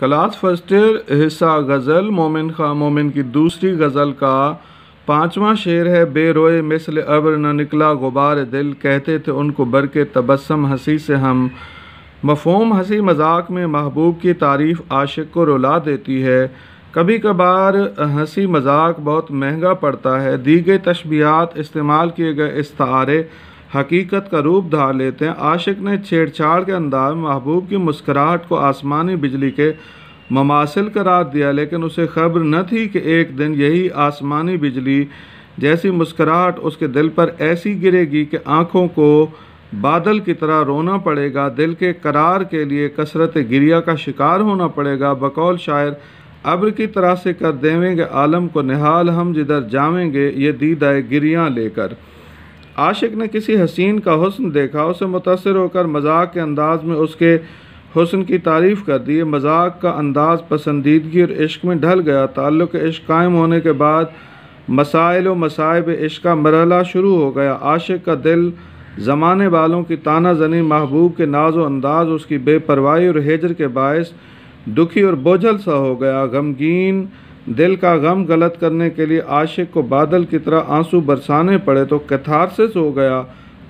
Class first year हिस्सा गज़ल मोमिन खां मोमिन की दूसरी गज़ल का 5वां शेर है। बेरोए मिसल अब्र न निकला गुबार दिल, कहते थे उनको बरके तबस्सम हंसी से हम। मफ़हूम हंसी मजाक में महबूब की तारीफ़ आशिक को रुला देती है। कभी कभार हंसी मजाक बहुत महंगा पड़ता है। दी गई तशबीहात इस्तेमाल किए गए इस्तारे हकीकत का रूप धार लेते हैं। आशिक ने छेड़छाड़ के अंदाज में महबूब की मुस्कुराहट को आसमानी बिजली के ममासिल करार दिया, लेकिन उसे खबर न थी कि एक दिन यही आसमानी बिजली जैसी मुस्कुराहट उसके दिल पर ऐसी गिरेगी कि आँखों को बादल की तरह रोना पड़ेगा। दिल के करार के लिए कसरत गिरिया का शिकार होना पड़ेगा। बकौल शायर अब्र की तरह से कर देवेंगे आलम को निहाल, हम जिधर जावेंगे ये दीदाए गिरियाँ लेकर। आशिक ने किसी हसीन का हुस्न देखा, उसे मुतासिर होकर मजाक के अंदाज में उसके हुस्न की तारीफ़ कर दी। मजाक का अंदाज पसंदीदगी और इश्क में ढल गया। ताल्लुक़ इश्क कायम होने के बाद मसाइल व मसाइब इश्क का मरहला शुरू हो गया। आशिक का दिल ज़माने वालों की ताना ज़नी, महबूब के नाज व अंदाज, उसकी बेपरवाही और हिजर के बायस दुखी और बोझल सा हो गया। गमगीन दिल का गम गलत करने के लिए आशिक को बादल की तरह आंसू बरसाने पड़े तो कैथारसिस हो गया।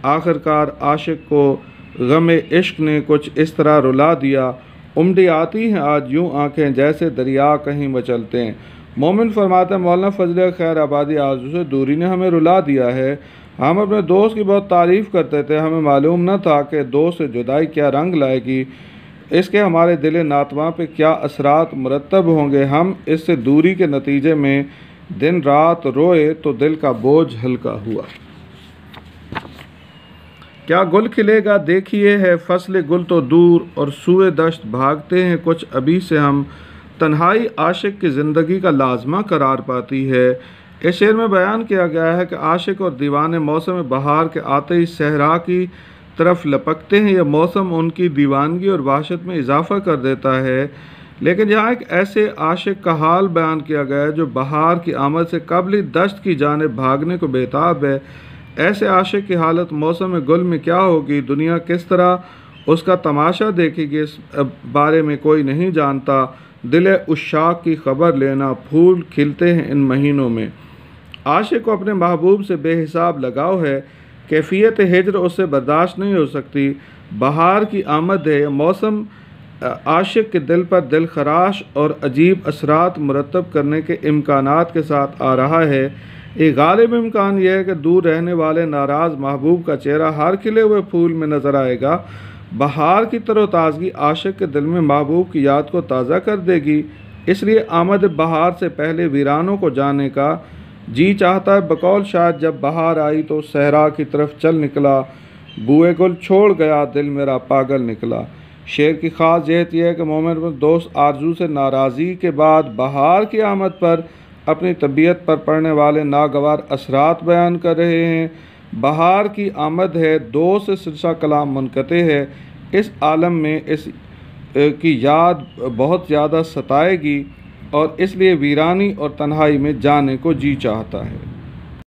आखिरकार आशिक को गम इश्क ने कुछ इस तरह रुला दिया, उमड़ी आती हैं आज यूं आंखें जैसे दरिया कहीं मचलते हैं। मोमिन फरमाते हैं, मौलाना फजल खैर आबादी आरज़ू से दूरी ने हमें रुला दिया है। हम अपने दोस्त की बहुत तारीफ़ करते थे, हमें मालूम न था कि दोस्त से जुदाई क्या रंग लाएगी, इसके हमारे दिल नातवा पे क्या असरात मुरतब होंगे। हम इससे दूरी के नतीजे में दिन रात रोए तो दिल का बोझ हल्का हुआ। क्या गुल खिलेगा देखिए है फसल गुल तो दूर, और सूए दश्त भागते हैं कुछ अभी से हम। तन्हाई आशिक की ज़िंदगी का लाजमा करार पाती है। इस शेर में बयान किया गया है कि आशिक और दीवाने मौसम बहार के आते ही सहरा की तरफ लपकते हैं। यह मौसम उनकी दीवानगी और वहशत में इजाफ़ा कर देता है। लेकिन यहाँ एक ऐसे आशिक का हाल बयान किया गया है जो बहार की आमद से कबल ही दश्त की जानिब भागने को बेताब है। ऐसे आशिक की हालत मौसम गुल में क्या होगी, दुनिया किस तरह उसका तमाशा देखेगी, इस बारे में कोई नहीं जानता। दिल उशाक की खबर लेना, फूल खिलते हैं इन महीनों में। आशिक को अपने महबूब से बेहिसाब लगाव है। कैफियत हिजर उससे बर्दाश्त नहीं हो सकती। बहार की आमद है, मौसम आशिक के दिल पर दिल खराश और अजीब असरात मुरतब करने के इम्कानात के साथ आ रहा है। एक गालिब इम्कान यह है कि दूर रहने वाले नाराज़ महबूब का चेहरा हर खिले हुए फूल में नज़र आएगा। बहार की तरोताज़गी आशिक के दिल में महबूब की याद को ताज़ा कर देगी। इसलिए आमद बहार से पहले वीरानों को जाने का जी चाहता है। बकौल शायद जब बहार आई तो सहरा की तरफ चल निकला, बुए गुल छोड़ गया दिल मेरा पागल निकला। शेर की ख़ास जहत यह है कि मोमिन दोस्त आरजू से नाराज़गी के बाद बहार की आमद पर अपनी तबीयत पर पड़ने वाले नागवार असरात बयान कर रहे हैं। बहार की आमद है, दो से सिलसिला कलाम मुनक़ते है। इस आलम में इस की याद बहुत ज़्यादा सताएगी और इसलिए वीरानी और तन्हाई में जाने को जी चाहता है।